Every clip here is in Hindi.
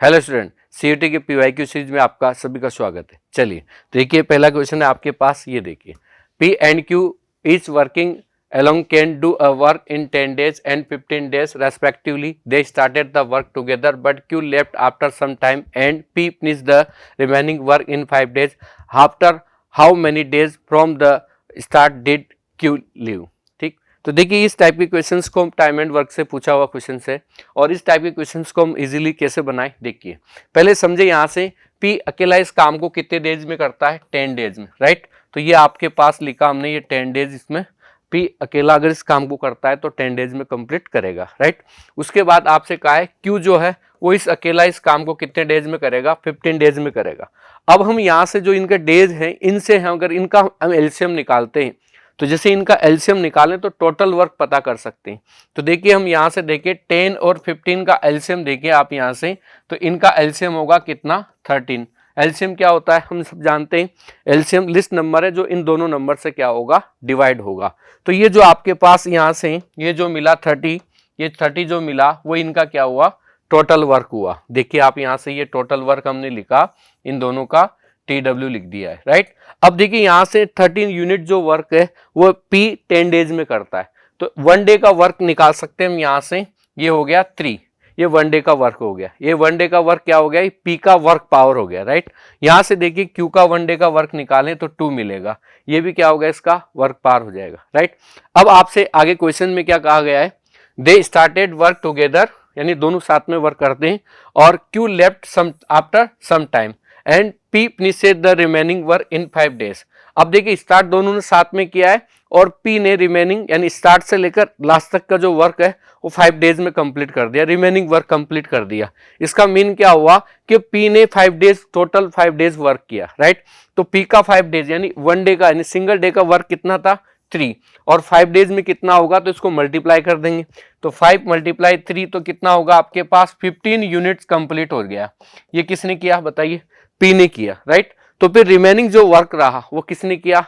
हेलो स्टूडेंट, सीईटी के पीवाईक्यू सीरीज में आपका सभी का स्वागत है। चलिए देखिए, पहला क्वेश्चन है आपके पास, ये देखिए, P and Q is working along can do a work in 10 days and 15 days respectively. They started the work together but Q left after some time and P finished the remaining work in 5 days. After how many days from the start did Q leave? ठीक, तो देखिए इस टाइप के क्वेश्चंस को टाइम एंड वर्क से पूछा हुआ क्वेश्चन है और इस टाइप के क्वेश्चंस को हम इजीली कैसे बनाएं। देखिए पहले समझे, यहाँ से P अकेला इस काम को कितने डेज में करता है, 10 डेज में, राइट। तो ये आपके पास लिखा हमने, ये 10 डेज, इसमें P अकेला अगर इस काम को करता है तो 10 डेज में कंप्लीट करेगा, राइट। उसके बाद आपसे कहा है Q जो है वो इस अकेला इस काम को कितने डेज में करेगा, 15 डेज में करेगा। अब हम यहाँ से जो इनके डेज हैं, इनसे हम अगर इनका हम एलसीएम निकालते हैं, तो जैसे इनका एलसीएम निकालें तो टोटल वर्क पता कर सकते हैं। तो देखिए हम यहाँ से देखिए 10 और 15 का एलसीएम देखिए आप यहाँ से, तो इनका एलसीएम होगा कितना, 13। एलसीएम क्या होता है हम सब जानते हैं, एलसीएम लिस्ट नंबर है जो इन दोनों नंबर से क्या होगा, डिवाइड होगा। तो ये जो आपके पास यहाँ से ये जो मिला 30, ये 30 जो मिला वो इनका क्या हुआ, टोटल वर्क हुआ। देखिए आप यहाँ से ये टोटल वर्क हमने लिखा, इन दोनों का TW लिख दिया है, राइट। अब देखिए यहाँ से 13 यूनिट जो वर्क है वो P 10 डेज में करता है, तो 1 डे का वर्क निकाल सकते हैं हम यहाँ से, ये हो गया 3, ये 1 डे का वर्क हो गया। ये 1 डे का वर्क क्या हो गया, P का वर्क पावर हो गया, राइट। यहाँ से देखिए Q का 1 डे का वर्क निकालें तो 2 मिलेगा, ये भी क्या होगा, इसका वर्क पावर हो जाएगा, राइट। अब आपसे आगे क्वेश्चन में क्या कहा गया है, दे स्टार्टेड वर्क टुगेदर, यानी दोनों साथ में वर्क करते हैं, और Q left some after some time and P finished the remaining work in 5 days. अब देखिए स्टार्ट दोनों ने साथ में किया है और P ने रिमेनिंग यानी स्टार्ट से लेकर लास्ट तक का जो वर्क है वो 5 डेज में कंप्लीट कर दिया, रिमेनिंग वर्क कंप्लीट कर दिया। इसका मीन क्या हुआ कि P ने 5 डेज, टोटल 5 डेज वर्क किया, राइट। तो P का 5 डेज यानी 1 डे का यानी सिंगल डे का वर्क कितना था, 3, और 5 डेज में कितना होगा, तो इसको मल्टीप्लाई कर देंगे, तो 5 × 3 तो कितना होगा आपके पास, 15 यूनिट्स कंप्लीट हो गया। ये किसने किया बताइए, P ने किया, राइट। तो फिर रिमेनिंग जो वर्क रहा वो किसने किया,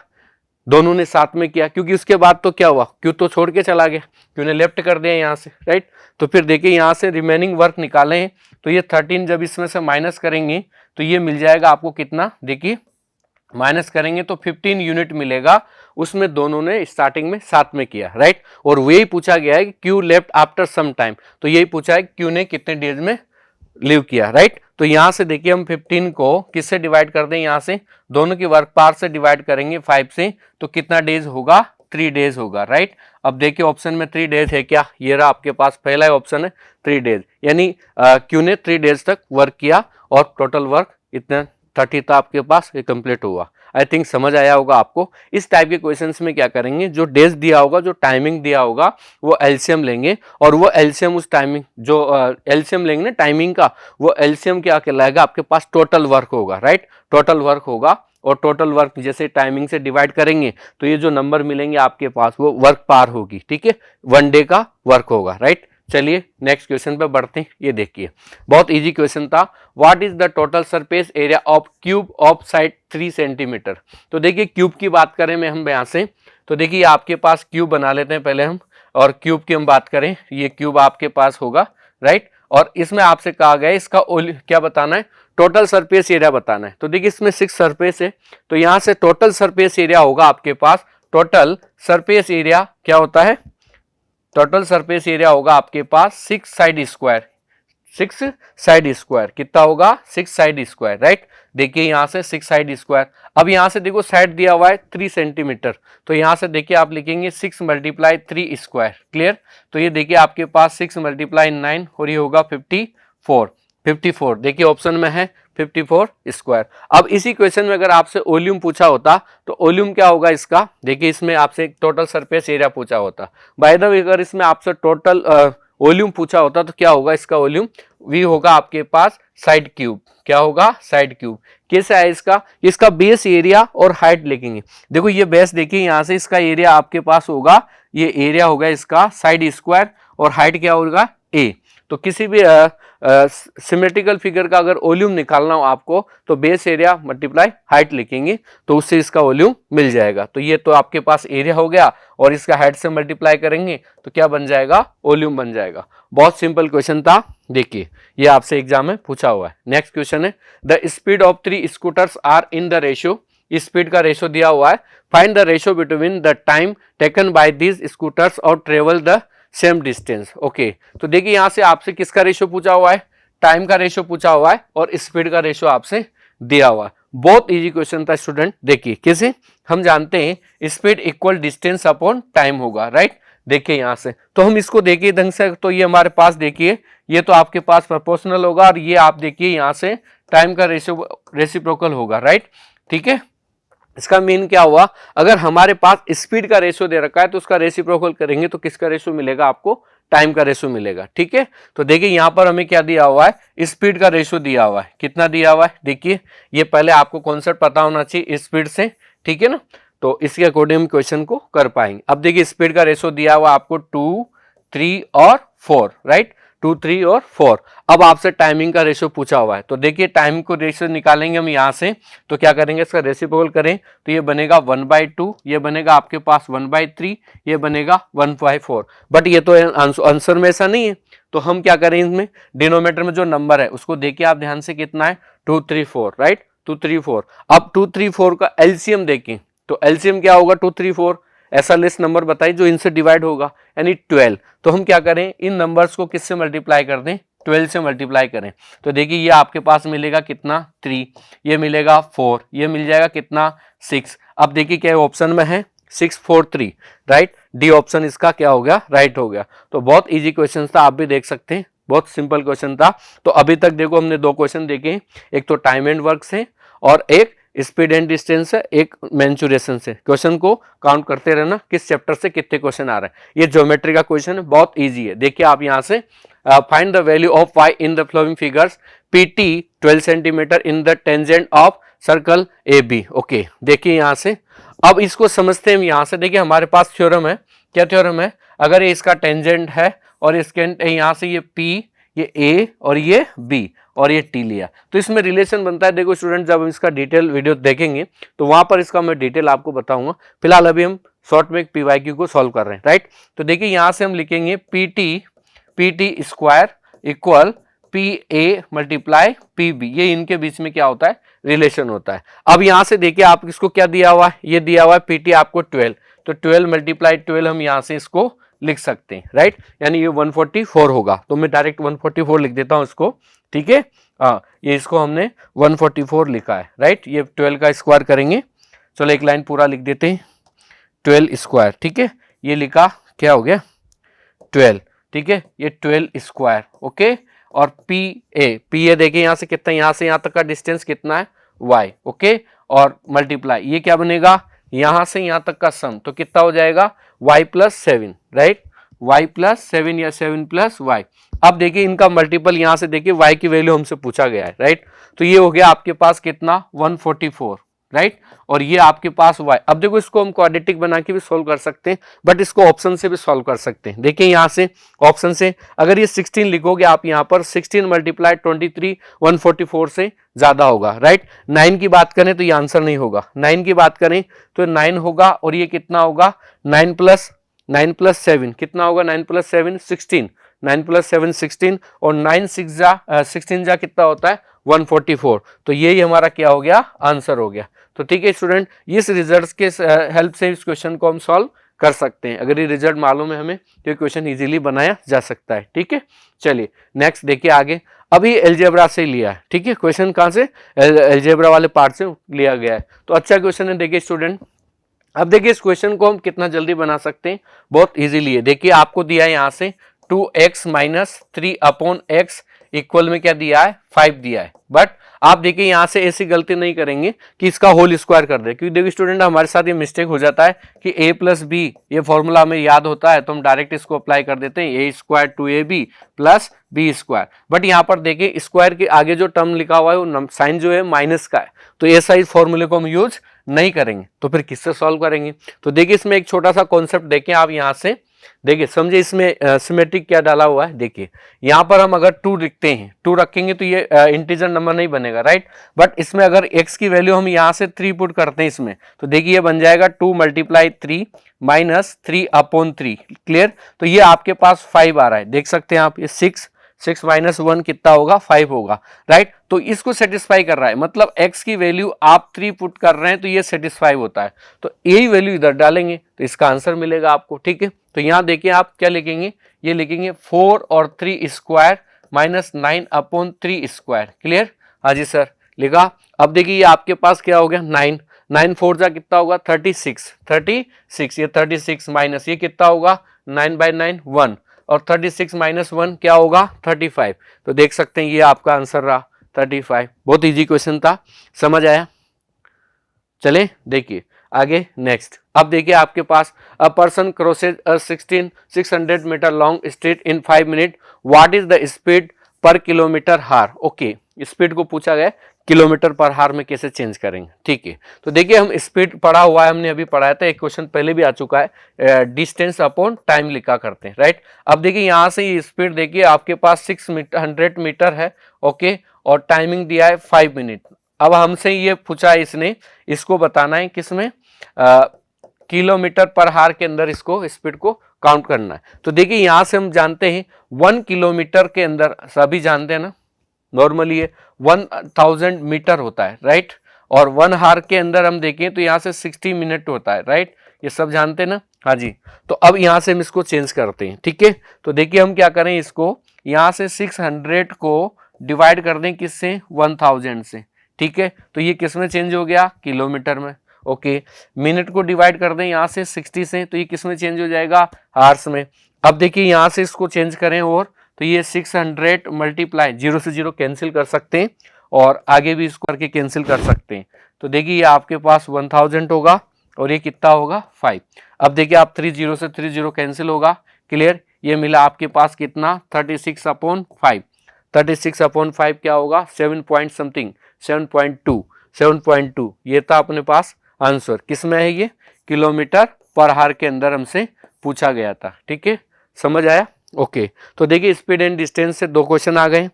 दोनों ने साथ में किया, क्योंकि उसके बाद तो क्या हुआ, Q तो छोड़ के चला गया, Q ने लेफ्ट कर दिया यहाँ से, राइट। तो फिर देखिए यहाँ से रिमेनिंग वर्क निकाले हैं, तो ये 13 जब इसमें से माइनस करेंगे तो ये मिल जाएगा आपको कितना, देखिए माइनस करेंगे तो 15 यूनिट मिलेगा, उसमें दोनों ने स्टार्टिंग में साथ में किया, राइट। और वही पूछा गया है कि Q left after some time, तो यही पूछा है Q ने कितने डेज में लीव किया, राइट। तो यहां से देखिए हम 15 को किससे डिवाइड कर दें, यहां से दोनों की वर्क पावर से डिवाइड करेंगे 5 से, तो कितना डेज होगा, 3 डेज होगा, राइट। अब देखिए ऑप्शन में 3 डेज है क्या, ये रहा आपके पास पहला ऑप्शन है 3 डेज, यानी Q ने 3 डेज तक वर्क किया और टोटल वर्क इतना 30 था आपके पास, ये कंप्लीट हुआ। आई थिंक समझ आया होगा आपको। इस टाइप के क्वेश्चंस में क्या करेंगे, जो डेज दिया होगा, जो टाइमिंग दिया होगा, वो एलसीएम लेंगे और वो एलसीएम उस टाइमिंग जो एलसीएम लेंगे ना टाइमिंग का, वो एलसीएम क्या कहलाएगा, आपके पास टोटल वर्क होगा, राइट। टोटल वर्क होगा और टोटल वर्क जैसे टाइमिंग से डिवाइड करेंगे तो ये जो नंबर मिलेंगे आपके पास वो वर्क पार होगी, ठीक है, 1 डे का वर्क होगा, राइट। चलिए नेक्स्ट क्वेश्चन पे बढ़ते हैं। ये देखिए बहुत इजी क्वेश्चन था, what is the total surface area of cube of side 3 centimetre. तो देखिए क्यूब की बात करें में हम यहाँ से, तो देखिए आपके पास क्यूब बना लेते हैं पहले हम, और क्यूब की हम बात करें, ये क्यूब आपके पास होगा, राइट। और इसमें आपसे कहा गया है इसका क्या बताना है, टोटल सरफेस एरिया बताना है। तो देखिए इसमें 6 सरफेस है, तो यहाँ से टोटल सरफेस एरिया होगा आपके पास, टोटल सरफेस एरिया क्या होता है, टोटल सरफेस एरिया होगा आपके पास 6 साइड स्क्वायर, 6 साइड स्क्वायर कितना होगा, 6 साइड स्क्वायर, राइट। देखिए यहाँ से 6 साइड स्क्वायर, अब यहाँ से देखो साइड दिया हुआ है 3 सेंटीमीटर, तो यहाँ से देखिए आप लिखेंगे 6 × 3 स्क्वायर, क्लियर। तो ये देखिए आपके पास 6 × 9 और ये होगा 54, देखिए ऑप्शन में है 54 स्क्वायर। अब इसी क्वेश्चन में अगर आपसे वॉल्यूम पूछा होता तो वॉल्यूम क्या होगा इसका, देखिए इसमें आपसे टोटल सरफेस एरिया पूछा होता, बाय द वे अगर इसमें आपसे टोटल वॉल्यूम पूछा होता तो क्या होगा, इसका वॉल्यूम V होगा आपके पास साइड क्यूब, क्या होगा, साइड क्यूब। कैसे है इसका बेस एरिया और हाइट लिखेंगे। देखो ये बेस देखिए यहाँ से इसका एरिया आपके पास होगा, ये एरिया होगा इसका साइड स्क्वायर और हाइट क्या होगा A। तो किसी भी सिमेट्रिकल फिगर का अगर वॉल्यूम निकालना हो आपको तो बेस एरिया मल्टीप्लाई हाइट लिखेंगे तो उससे इसका वॉल्यूम मिल जाएगा। तो ये तो आपके पास एरिया हो गया और इसका हाइट से मल्टीप्लाई करेंगे तो क्या बन जाएगा, वॉल्यूम बन जाएगा। बहुत सिंपल क्वेश्चन था, देखिए ये आपसे एग्जाम में पूछा हुआ है। नेक्स्ट क्वेश्चन है the speed of 3 scooters are in the ratio, speed का रेशियो दिया हुआ है, find the ratio between the time taken by these scooters और travel the same distance. Okay, तो देखिए यहां से आपसे किसका रेशियो पूछा हुआ है, टाइम का रेशियो पूछा हुआ है और स्पीड का रेशियो आपसे दिया हुआ है। बहुत इजी क्वेश्चन था स्टूडेंट। देखिए कैसे, हम जानते हैं speed equal distance upon time होगा, राइट। देखिए यहां से तो हम इसको देखिए ढंग से, तो ये हमारे पास देखिए ये तो आपके पास प्रोपोर्शनल होगा और ये आप देखिए यहां से टाइम का रेशियो रेसिप्रोकल होगा, राइट। ठीक है, इसका मीन क्या हुआ, अगर हमारे पास स्पीड का रेशियो दे रखा है तो उसका रेसिप्रोकल करेंगे तो किसका रेशियो मिलेगा, आपको टाइम का रेशियो मिलेगा। ठीक है, तो देखिए यहां पर हमें क्या दिया हुआ है, स्पीड का रेशियो दिया हुआ है। कितना दिया हुआ है, देखिए ये पहले आपको कॉन्सेप्ट पता होना चाहिए स्पीड से, ठीक है ना, तो इसके अकॉर्डिंग हम क्वेश्चन को कर पाएंगे। अब देखिए स्पीड का रेशियो दिया हुआ आपको 2, 3 और 4, राइट, 2, 3 और 4। अब आपसे टाइमिंग का रेशियो पूछा हुआ है, तो देखिए टाइम को रेशियो निकालेंगे हम यहाँ से, तो क्या करेंगे, इसका रेसिप्रोकल करें तो ये बनेगा 1/2, ये बनेगा आपके पास 1/3, ये बनेगा 1/4। बट ये तो आंसर में ऐसा नहीं है, तो हम क्या करें, इसमें डिनोमीटर में जो नंबर है उसको देखिए आप ध्यान से, कितना है 2, 3, 4, राइट, 2, 3, 4। अब 2, 3, 4 का एलसीएम देखें तो एलसीएम क्या होगा, 2, 3, 4, ऐसा लिस्ट नंबर बताइए जो इनसे डिवाइड होगा, यानी 12। तो हम क्या करें, इन नंबर्स को किससे मल्टीप्लाई कर दें, 12 से मल्टीप्लाई करें। तो देखिए ये आपके पास मिलेगा कितना, 3, ये मिलेगा 4, ये मिल जाएगा कितना, 6। अब देखिए क्या ऑप्शन में है 6, 4, 3, राइट, डी ऑप्शन इसका क्या हो गया, राइट हो गया। तो बहुत इजी क्वेश्चन था, आप भी देख सकते हैं, बहुत सिंपल क्वेश्चन था। तो अभी तक देखो हमने 2 क्वेश्चन देखे, एक तो टाइम एंड वर्क से और एक स्पीड एंड डिस्टेंस है, एक मेंसुरेशन से। क्वेश्चन को काउंट करते रहना किस चैप्टर से कितने क्वेश्चन आ रहे हैं। ये ज्योमेट्री का क्वेश्चन है, बहुत इजी है। देखिए आप यहां से find the value of y in the flowing figures, pt 12 centimetre in the tangent of circle AB। Okay, देखिए यहां से अब इसको समझते हैं। यहां से देखिए हमारे पास थ्योरम है, क्या थ्योरम है, अगर ये इसका टेंजेंट है और इसके यहां से ये P, ये A और ये B और ये T लिया, तो इसमें रिलेशन बनता है। देखो स्टूडेंट, जब हम इसका डिटेल वीडियो देखेंगे तो वहां पर इसका मैं डिटेल आपको बताऊंगा। फिलहाल अभी हम शॉर्ट में PYQ को सॉल्व कर रहे हैं, राइट। तो देखिए यहां से हम लिखेंगे PT square equal PA multiply PB, ये इनके बीच में क्या होता है, रिलेशन होता है। अब यहां से देखिए आप इसको क्या दिया हुआ है, ये दिया हुआ है PT आपको 12, तो 12 मल्टीप्लाई 12 हम यहां से इसको लिख सकते हैं, राइट, यानी ये 144 होगा। तो मैं डायरेक्ट 144 लिख देता हूं इसको, ठीक है। हाँ, ये इसको हमने 144 लिखा है, राइट। ये 12 का स्क्वायर करेंगे, चलो एक लाइन पूरा लिख देते हैं, 12 स्क्वायर, ठीक है। ये लिखा, क्या हो गया 12, ठीक है, ये 12 स्क्वायर, ओके। और PA देखिए यहां से कितना, यहां से यहां तक का डिस्टेंस कितना है, y, ओके। और मल्टीप्लाई, ये क्या बनेगा, यहां से यहां तक का सम, तो कितना हो जाएगा y+7, राइट, y+7 या 7+y। अब देखिए इनका मल्टीपल, यहां से देखिए y की वैल्यू हमसे पूछा गया है, राइट। तो ये हो गया आपके पास कितना 144, राइट, और ये आपके पास y। अब देखो इसको हम क्वाड्रेटिक बना के भी सॉल्व कर सकते हैं, बट इसको ऑप्शन से भी सॉल्व कर सकते हैं। देखिए यहां से ऑप्शन से अगर ये 16 लिखोगे आप, यहां पर 16 मल्टीप्लाई 23 144 से ज्यादा होगा, राइट। 9 की बात करें तो ये आंसर नहीं होगा, 9 की बात करें तो 9 होगा, और ये कितना होगा 9+7 कितना होगा, 9+7 16, 9+7 16, और 9 16 जा कितना होता है 144। तो यही हमारा क्या हो गया, आंसर हो गया। तो ठीक है स्टूडेंट, इस रिजल्ट के हेल्प से इस क्वेश्चन को हम सॉल्व कर सकते हैं। अगर ये रिजल्ट मालूम है हमें तो ये क्वेश्चन इजीली बनाया जा सकता है, ठीक है। चलिए नेक्स्ट देखिए आगे, अभी एलजेब्रा से लिया है, ठीक है, क्वेश्चन कहाँ से, एलजेब्रा वाले पार्ट से लिया गया है। तो अच्छा क्वेश्चन है, देखिए स्टूडेंट। अब देखिए इस क्वेश्चन को हम कितना जल्दी बना सकते हैं, बहुत इजीली है। देखिए आपको दिया है यहाँ से 2x - 3/x इक्वल में क्या दिया है, 5 दिया है। बट आप देखिए यहाँ से ऐसी गलती नहीं करेंगे कि इसका होल स्क्वायर कर दे, क्योंकि देखिए स्टूडेंट हमारे साथ ये मिस्टेक हो जाता है कि a+b ये फॉर्मूला हमें याद होता है तो हम डायरेक्ट इसको अप्लाई कर देते हैं, a² 2ab + b²। बट यहाँ पर देखिए स्क्वायर के आगे जो टर्म लिखा हुआ है वो साइन जो है माइनस का है, तो ऐसा इस फॉर्मूले को हम यूज नहीं करेंगे। तो फिर किससे सॉल्व करेंगे, तो देखिए इसमें एक छोटा सा कॉन्सेप्ट देखें आप यहाँ से, देखिए समझे इसमें सिमेट्रिक क्या डाला हुआ है। देखिए यहाँ पर हम अगर 2 लिखते हैं, 2 रखेंगे तो ये इंटीजर नंबर नहीं बनेगा, राइट। बट इसमें अगर x की वैल्यू हम यहाँ से 3 पुट करते हैं इसमें, तो देखिए ये बन जाएगा 2 × 3 माइनस 3/3। क्लियर। तो ये आपके पास 5 आ रहा है, देख सकते हैं आप, ये 6 माइनस 1 कितना होगा, 5 होगा, राइट। तो इसको सेटिस्फाई कर रहा है, मतलब x की वैल्यू आप 3 पुट कर रहे हैं तो ये सेटिस्फाई होता है, तो यही वैल्यू इधर डालेंगे तो इसका आंसर मिलेगा आपको। ठीक है, तो यहाँ देखिए आप क्या लिखेंगे, ये लिखेंगे 4 और 3 स्क्वायर माइनस 9/3 स्क्वायर। क्लियर। हाँ जी सर, लिखा। अब देखिए ये आपके पास क्या हो गया, 9 4 जा कितना होगा, 36, ये 36 माइनस ये कितना होगा, 9/9 1, और 36 माइनस 1 क्या होगा, 35। तो देख सकते हैं ये आपका आंसर रहा 35। बहुत इजी क्वेश्चन था, समझ आया। चले देखिए आगे नेक्स्ट। अब देखिए आपके पास a person crosses a 600 metre long street in 5 minute, what is the speed per kilometre hour. Okay, speed को पूछा गया किलोमीटर पर हार में कैसे चेंज करेंगे। ठीक है, तो देखिए हम स्पीड पढ़ा हुआ है, हमने अभी पढ़ाया था, एक क्वेश्चन पहले भी आ चुका है, डिस्टेंस अपॉन टाइम लिखा करते हैं, राइट। अब देखिए यहाँ से ये स्पीड देखिए आपके पास 600 मीटर है, ओके, और टाइमिंग दिया है 5 मिनट। अब हमसे ये पूछा है इसने, इसको बताना है किसमें, किलोमीटर पर हार के अंदर इसको स्पीड को काउंट करना है। तो देखिए यहां से हम जानते हैं 1 किलोमीटर के अंदर, सभी जानते हैं ना, नॉर्मली ये 1000 मीटर होता है, राइट। और 1 हार के अंदर हम देखें तो यहाँ से 60 मिनट होता है, राइट। ये सब जानते हैं ना। हाँ जी, तो अब यहाँ से हम इसको चेंज करते हैं। ठीक है, तो देखिए हम क्या करें, इसको यहाँ से 600 को डिवाइड कर दें किससे, 1000 से। ठीक है, तो ये किस में चेंज हो गया, किलोमीटर में। ओके, मिनट को डिवाइड कर दें यहाँ से 60 से, तो ये किस में चेंज हो जाएगा, हार्स में। अब देखिए यहाँ से इसको चेंज करें और, तो ये 600 मल्टीप्लाई 0 से 0 कैंसिल कर सकते हैं, और आगे भी इसको करके कैंसिल कर सकते हैं। तो देखिए ये आपके पास 1000 होगा, और ये कितना होगा, 5। अब देखिए आप 30 से 30 कैंसिल होगा। क्लियर। ये मिला आपके पास कितना, 36/5। 36/5 क्या होगा, 7 पॉइंट समथिंग, 7.2। ये था अपने पास आंसर, किसमें है ये, किलोमीटर पर हार के अंदर हमसे पूछा गया था। ठीक है, समझ आया। ओके, तो देखिए स्पीड एंड डिस्टेंस से 2 क्वेश्चन आ गए,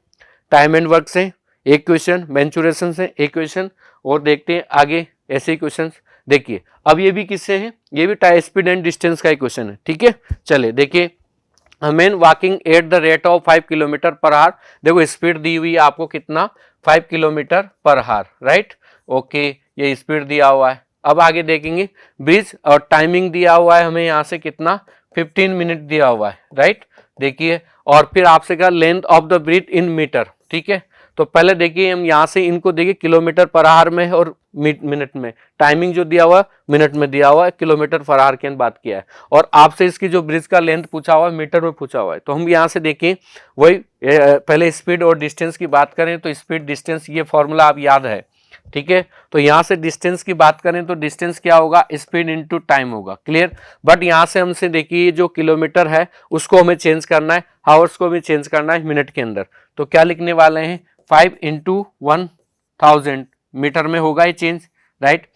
टाइम एंड वर्क से 1 क्वेश्चन, मैंचुरेशन से 1 क्वेश्चन, और देखते हैं आगे ऐसे ही क्वेश्चन। देखिए अब ये भी किससे है, ये भी स्पीड एंड डिस्टेंस का ही क्वेश्चन है। ठीक है, चले देखिए, man walking at the rate of 5 kilometre per hour. देखो स्पीड दी हुई है आपको कितना, 5 kilometre per hour, right. Okay, ये स्पीड दिया हुआ है। अब आगे देखेंगे ब्रिज, और टाइमिंग दिया हुआ है हमें यहाँ से कितना, 15 मिनट दिया हुआ है, राइट। देखिए, और फिर आपसे कहा length of the bridge in metre. ठीक है, तो पहले देखिए हम यहाँ से इनको देखिए किलोमीटर पर आवर में और मिनट में, टाइमिंग जो दिया हुआ है मिनट में दिया हुआ है, किलोमीटर पर आवर की बात किया है, और आपसे इसकी जो ब्रिज का लेंथ पूछा हुआ है मीटर में पूछा हुआ है। तो हम यहाँ से देखें वही, पहले स्पीड और डिस्टेंस की बात करें तो स्पीड डिस्टेंस ये फॉर्मूला आप याद है। ठीक है, तो यहाँ से डिस्टेंस की बात करें तो डिस्टेंस क्या होगा, स्पीड इंटू टाइम होगा। क्लियर। बट यहाँ से हमसे देखिए जो किलोमीटर है उसको हमें चेंज करना है, हावर्स को भी चेंज करना है मिनट के अंदर। तो क्या लिखने वाले हैं, 5 × 1000 मीटर में होगा ये चेंज, राइट।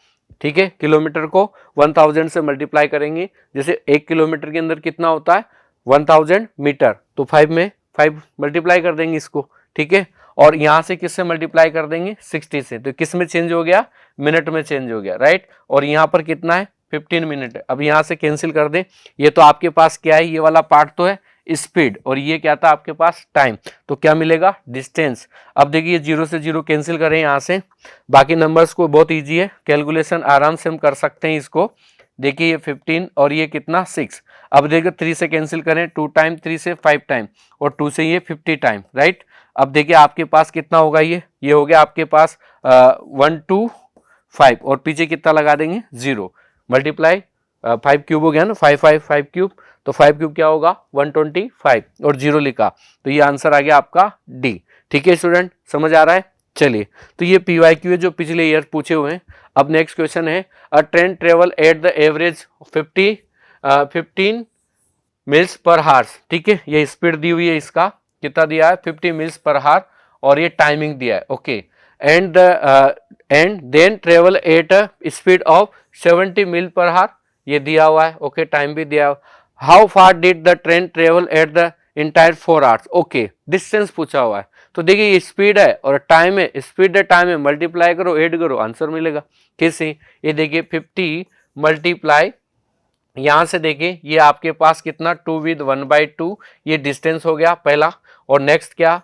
ठीक है, किलोमीटर को 1000 से मल्टीप्लाई करेंगे, जैसे 1 किलोमीटर के अंदर कितना होता है, 1000 मीटर, तो 5 में 5 मल्टीप्लाई कर देंगे इसको। ठीक है, और यहाँ से किससे मल्टीप्लाई कर देंगे, 60 से, तो किस में चेंज हो गया, मिनट में चेंज हो गया, राइट। और यहाँ पर कितना है, 15 मिनट है। अब यहाँ से कैंसिल कर दे, ये तो आपके पास क्या है, ये वाला पार्ट तो है स्पीड, और ये क्या था आपके पास, टाइम। तो क्या मिलेगा, डिस्टेंस। अब देखिए 0 से 0 कैंसिल करें यहाँ से, बाकी नंबर्स को बहुत ईजी है, कैलकुलेशन आराम से हम कर सकते हैं इसको। देखिए ये 15 और ये कितना, 6। अब देखिए 3 से कैंसिल करें, 2 टाइम, 3 से 5 टाइम, और 2 से ये 50 टाइम, राइट। अब देखिए आपके पास कितना होगा, ये हो गया आपके पास 1 2 5, और पीछे कितना लगा देंगे, 0, मल्टीप्लाई 5 क्यूब हो गया ना, 5 5 5 क्यूब, तो 5 क्यूब क्या होगा, 125, और 0 लिखा, तो ये आंसर आ गया आपका डी। ठीक है स्टूडेंट, समझ आ रहा है। चलिए, तो ये PYQ है जो पिछले ईयर पूछे हुए हैं। अब नेक्स्ट क्वेश्चन है, अ train travel at the average 15 meals पर हार्स। ठीक है, ये स्पीड दी हुई है, इसका कितना दिया है, 50 मील्स पर हार, और ये टाइमिंग दिया है। Okay, and then travel at speed of 70 mile per hour, ये दिया हुआ है। ओके, टाइम भी दिया है। How far did the train travel at the entire 4 hours. Okay, distance पूछा हुआ है, तो देखिए ये स्पीड है और टाइम है, स्पीड है टाइम है, मल्टीप्लाई करो ऐड करो आंसर मिलेगा। कैसे, ये देखिए 50 मल्टीप्लाई, यहां से देखिए ये आपके पास कितना 2 विद 1/2, ये डिस्टेंस हो गया पहला। और नेक्स्ट क्या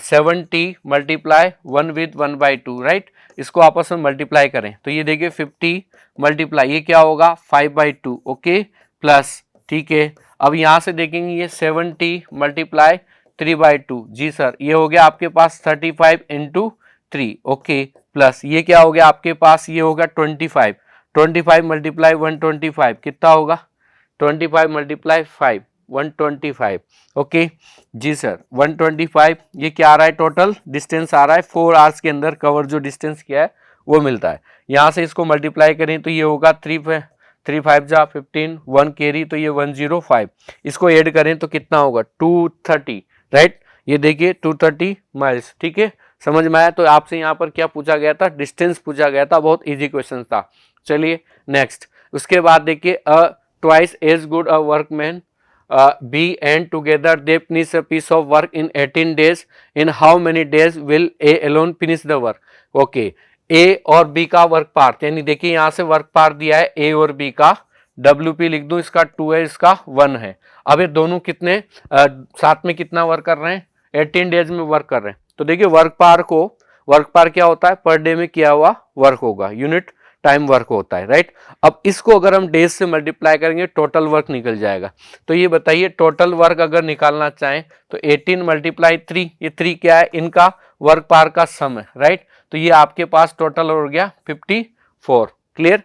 70 मल्टीप्लाई 1 विद 1/2, राइट, इसको आपस में मल्टीप्लाई करें तो ये देखिए 50 मल्टीप्लाई ये क्या होगा 5/2, ओके प्लस, ठीक है। अब यहां से देखेंगे ये 70 मल्टीप्लाई 3/2, जी सर, ये हो गया आपके पास 35 इंटू 3, ओके प्लस ये क्या हो गया आपके पास, ये होगा 25, 25 मल्टीप्लाई 125 कितना होगा 25 मल्टीप्लाई 5 125, ओके जी सर 125। ये क्या आ रहा है, टोटल डिस्टेंस आ रहा है 4 आवर्स के अंदर कवर जो डिस्टेंस किया है वो मिलता है। यहाँ से इसको मल्टीप्लाई करें तो ये होगा 3 5 जा 15, 1 कैरी तो ये 105, इसको ऐड करें तो कितना होगा 230, राइट, ये देखिए 230 माइल्स, ठीक है, समझ में आया। तो आपसे यहाँ पर क्या पूछा गया था, डिस्टेंस पूछा गया था, बहुत इजी क्वेश्चन था। चलिए नेक्स्ट, उसके बाद देखिए twice as good a workman B and together they finish a piece of work in 18 days. In how many days will A alone finish the work? Okay, A और B का वर्क पार्ट, यानी देखिए यहाँ से वर्क पार्ट दिया है A और B का, WP लिख दूं, इसका 2 है इसका 1 है। अब ये दोनों कितने साथ में कितना वर्क कर रहे हैं, 18 डेज में वर्क कर रहे हैं। तो देखिए वर्क पार क्या होता है, पर डे में किया हुआ वर्क होगा, यूनिट टाइम वर्क होता है, राइट। अब इसको अगर हम डेज से मल्टीप्लाई करेंगे टोटल वर्क निकल जाएगा। तो ये बताइए टोटल वर्क अगर निकालना चाहें तो 18 मल्टीप्लाई 3, ये 3 क्या है, इनका वर्क पार का सम है, राइट। तो ये आपके पास टोटल हो गया 54, क्लियर।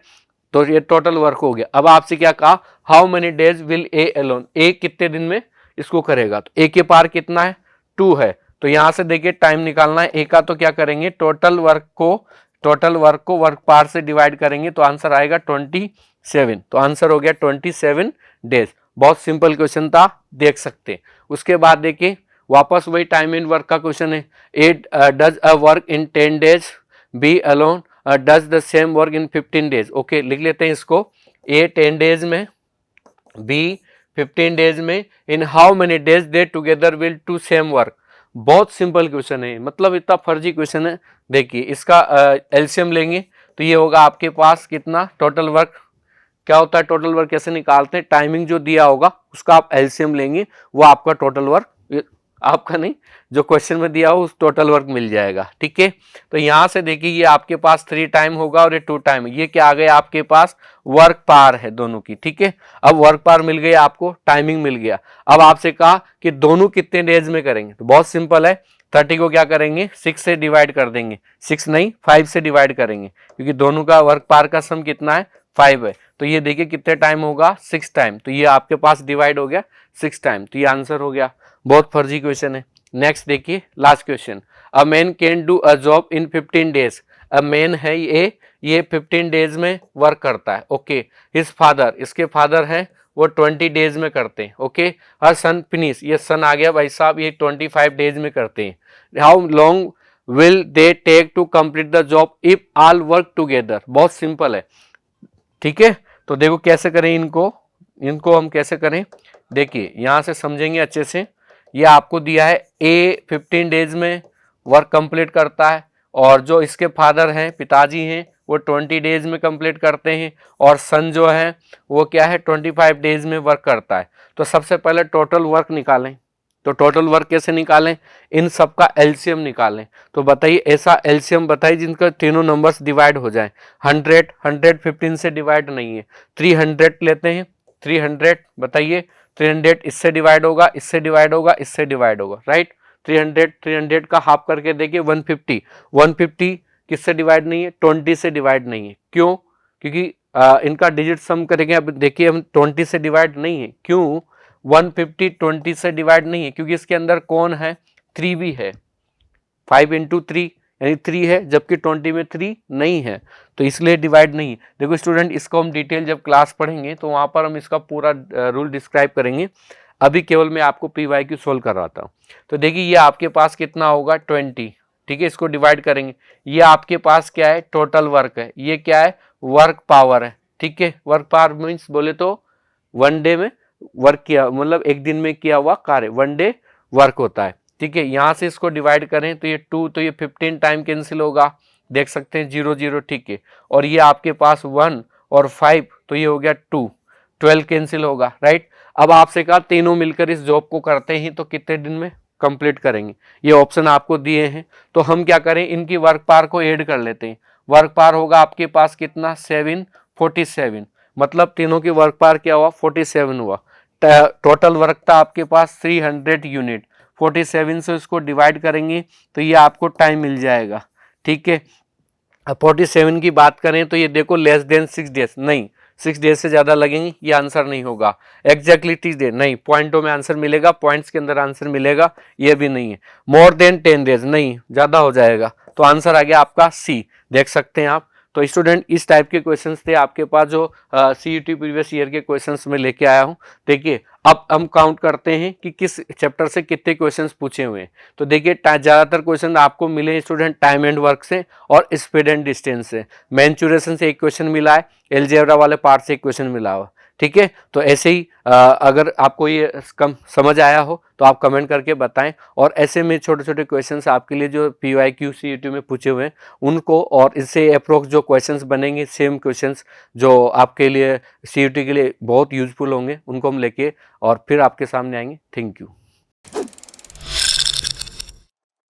तो ये टोटल वर्क हो गया। अब आपसे क्या कहा, how many days will A alone, A कितने दिन में इसको करेगा, तो ए के पार कितना है 2 है, तो यहां से देखिए टाइम निकालना है ए का, तो क्या करेंगे टोटल वर्क को वर्क पार से डिवाइड करेंगे तो आंसर आएगा 27, तो आंसर हो गया 27 डेज। बहुत सिंपल क्वेश्चन था, देख सकते। उसके बाद देखिए वापस वही टाइम इन वर्क का क्वेश्चन है, A does a work in 10 days, B alone does the same work in 15 days. Okay, लिख लेते हैं इसको, ए 10 डेज में, बी 15 डेज में, in how many days they together will do same work. बहुत सिंपल क्वेश्चन है, मतलब इतना फर्जी क्वेश्चन है। देखिए इसका एलसीएम लेंगे तो ये होगा आपके पास कितना, टोटल वर्क क्या होता है, टोटल वर्क कैसे निकालते हैं, टाइमिंग जो दिया होगा उसका आप एलसीएम लेंगे, वो आपका टोटल वर्क, आपका नहीं, जो क्वेश्चन में दिया हो उस टोटल वर्क मिल जाएगा, ठीक है। तो यहां से देखिए ये आपके पास 3 टाइम होगा और ये 2 टाइम, ये क्या आ गया आपके पास वर्क पार है दोनों की, ठीक है। अब वर्क पार मिल गया आपको, टाइमिंग मिल गया। अब आपसे कहा कि दोनों कितने डेज में करेंगे, तो बहुत सिंपल है, 30 को क्या करेंगे 6 से डिवाइड कर देंगे, 6 नहीं 5 से डिवाइड करेंगे, क्योंकि दोनों का वर्क पार का सम कितना है 5 है। तो ये देखिए कितने टाइम होगा 6 टाइम, तो ये आपके पास डिवाइड हो गया 6 टाइम, तो ये आंसर हो गया। बहुत फर्जी क्वेश्चन है। नेक्स्ट देखिए last question, a man can do a job in 15 days. A man है ये 15 डेज में वर्क करता है, ओके। हिज फादर, इसके फादर हैं वो 20 डेज में करते हैं, ओके। हर सन फिनिश, ये सन आ गया भाई साहब, ये 25 डेज में करते हैं। How long will they take to complete the job if all work together. बहुत सिंपल है, ठीक है। तो देखो कैसे करें इनको हम कैसे करें, देखिए यहां से समझेंगे अच्छे से। ये आपको दिया है ए 15 डेज में वर्क कंप्लीट करता है, और जो इसके फादर हैं पिताजी हैं वो 20 डेज में कंप्लीट करते हैं, और सन जो है वो क्या है 25 डेज में वर्क करता है। तो सबसे पहले टोटल वर्क निकालें, तो टोटल वर्क कैसे निकालें, इन सब का एलसीएम निकालें। तो बताइए ऐसा एलसीएम बताइए जिनका तीनों नंबर्स डिवाइड हो जाए। 100 115 से डिवाइड नहीं है, 300 लेते हैं, 300 बताइए, 300 इससे डिवाइड होगा, इससे डिवाइड होगा, इससे डिवाइड होगा, राइट। 300 का हाफ करके देखिए 150, 150 किससे डिवाइड नहीं है, 20 से डिवाइड नहीं है। क्यों, क्योंकि इनका डिजिट सम करेंगे। अब देखिए हम 20 से डिवाइड नहीं है, क्यों 150 20 से डिवाइड नहीं है, क्योंकि इसके अंदर कौन है 3 भी है, 5 इंटू 3 यानी 3 है, जबकि 20 में 3 नहीं है, तो इसलिए डिवाइड नहीं है। देखो स्टूडेंट, इसको हम डिटेल जब क्लास पढ़ेंगे तो वहां पर हम इसका पूरा रूल डिस्क्राइब करेंगे। अभी केवल मैं आपको PYQ सोल्व कर रहा था। तो देखिए ये आपके पास कितना होगा 20, ठीक है, इसको डिवाइड करेंगे। ये आपके पास क्या है टोटल वर्क है, ये क्या है वर्क पावर है, ठीक है। वर्क पावर मीन्स बोले तो 1 डे में वर्क किया, मतलब एक दिन में किया हुआ कार्य, 1 डे वर्क होता है। ठीक है, यहाँ से इसको डिवाइड करें तो ये 2, तो ये 15 टाइम कैंसिल होगा, देख सकते हैं 0 0। ठीक है, और ये आपके पास 1 और 5, तो ये हो गया 2, 12 कैंसिल होगा, राइट। अब आपसे कहा तीनों मिलकर इस जॉब को करते हैं तो कितने दिन में कंप्लीट करेंगे, ये ऑप्शन आपको दिए हैं। तो हम क्या करें, इनकी वर्क पावर को ऐड कर लेते हैं। वर्क पावर होगा आपके पास कितना, 747, मतलब तीनों की वर्क पावर क्या हुआ, 47 हुआ। टोटल वर्क था आपके पास 300 यूनिट, 47 से उसको डिवाइड करेंगे तो ये आपको टाइम मिल जाएगा। ठीक है, अब 47 की बात करें तो ये देखो लेस देन 6 डेज, नहीं 6 डेज से ज़्यादा लगेंगे, ये आंसर नहीं होगा। एग्जैक्टली 30 डेज नहीं, पॉइंटों में आंसर मिलेगा, पॉइंट्स के अंदर आंसर मिलेगा, ये भी नहीं है। मोर देन 10 डेज नहीं, ज़्यादा हो जाएगा, तो आंसर आ गया आपका सी, देख सकते हैं आप। तो स्टूडेंट इस टाइप के क्वेश्चंस थे आपके पास जो CUT प्रीवियस ईयर के क्वेश्चंस में लेके आया हूँ। देखिए अब हम काउंट करते हैं कि किस चैप्टर से कितने क्वेश्चंस पूछे हुए हैं। तो देखिए ज़्यादातर क्वेश्चन आपको मिले स्टूडेंट टाइम एंड वर्क से और स्पीड एंड डिस्टेंस से। मैंचुरेशन से एक क्वेश्चन मिला है, एलजेब्रा वाले पार्ट से एक क्वेश्चन मिला हुआ। ठीक है, तो ऐसे ही अगर आपको ये कम समझ आया हो तो आप कमेंट करके बताएं, और ऐसे में छोटे छोटे क्वेश्चंस आपके लिए जो PYQ CUT में पूछे हुए हैं उनको, और इससे अप्रोक्स जो क्वेश्चंस बनेंगे सेम क्वेश्चंस जो आपके लिए CUT के लिए बहुत यूजफुल होंगे, उनको हम लेके और फिर आपके सामने आएंगे। Thank you.